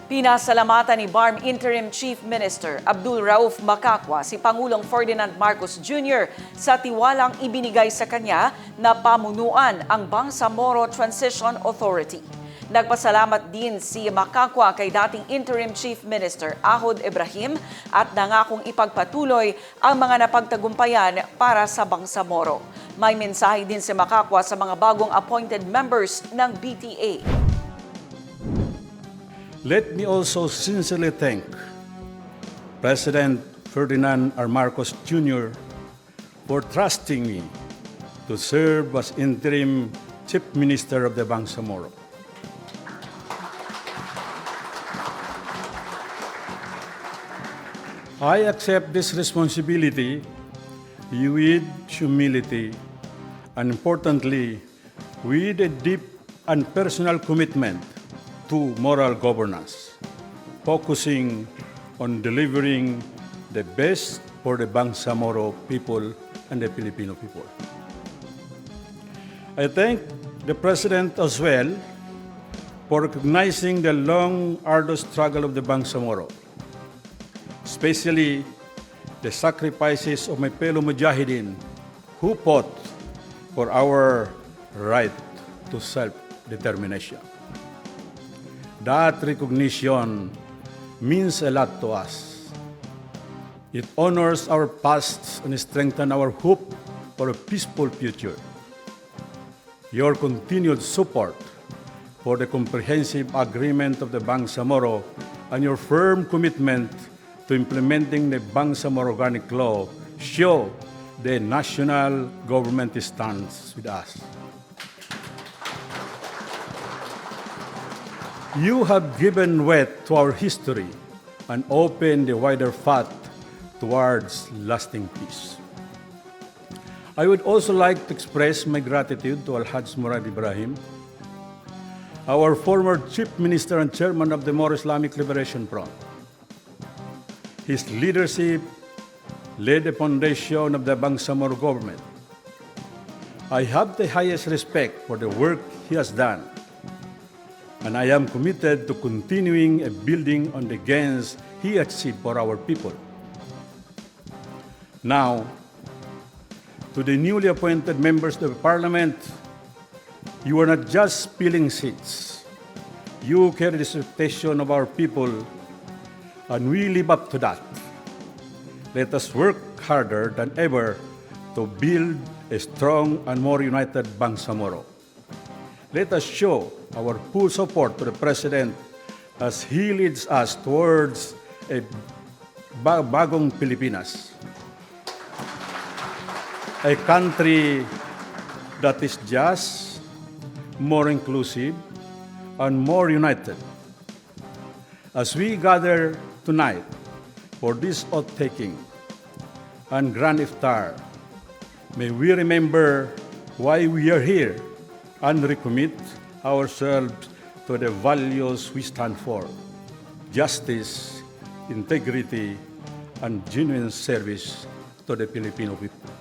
Pinasalamatan ni BARM Interim Chief Minister Abdul Rauf Macacua si Pangulong Ferdinand Marcos Jr. sa tiwalang ibinigay sa kanya na pamunuan ang Bangsamoro Transition Authority. Nagpasalamat din si Macacua kay dating Interim Chief Minister Ahod Ibrahim at nangakong ipagpatuloy ang mga napagtagumpayan para sa Bangsamoro. May mensahe din si Macacua sa mga bagong appointed members ng BTA. Let me also sincerely thank President Ferdinand R. Marcos Jr. for trusting me to serve as Interim Chief Minister of the Bangsamoro. I accept this responsibility with humility and, importantly, with a deep and personal commitment to moral governance, focusing on delivering the best for the Bangsamoro people and the Filipino people. I thank the President as well for recognizing the long, arduous struggle of the Bangsamoro, especially the sacrifices of my fellow Mujahideen who fought for our right to self-determination. That recognition means a lot to us. It honors our past and strengthens our hope for a peaceful future. Your continued support for the comprehensive agreement of the Bangsamoro and your firm commitment to implementing the Bangsamoro Organic Law show the national government stands with us. You have given weight to our history and opened a wider path towards lasting peace. I would also like to express my gratitude to Alhaj Murad Ibrahim, our former Chief Minister and Chairman of the Moro Islamic Liberation Front. His leadership laid the foundation of the Bangsamoro government. I have the highest respect for the work he has done, and I am committed to continuing and building on the gains he achieved for our people. Now, to the newly appointed members of the Parliament, you are not just filling seats. You carry the expectation of our people, and we live up to that. Let us work harder than ever to build a strong and more united Bangsamoro. Let us show our full support to the President as he leads us towards a bagong Pilipinas, a country that is just, more inclusive, and more united. As we gather tonight for this oath-taking and grand iftar, may we remember why we are here and recommit ourselves to the values we stand for: justice, integrity, and genuine service to the Filipino people.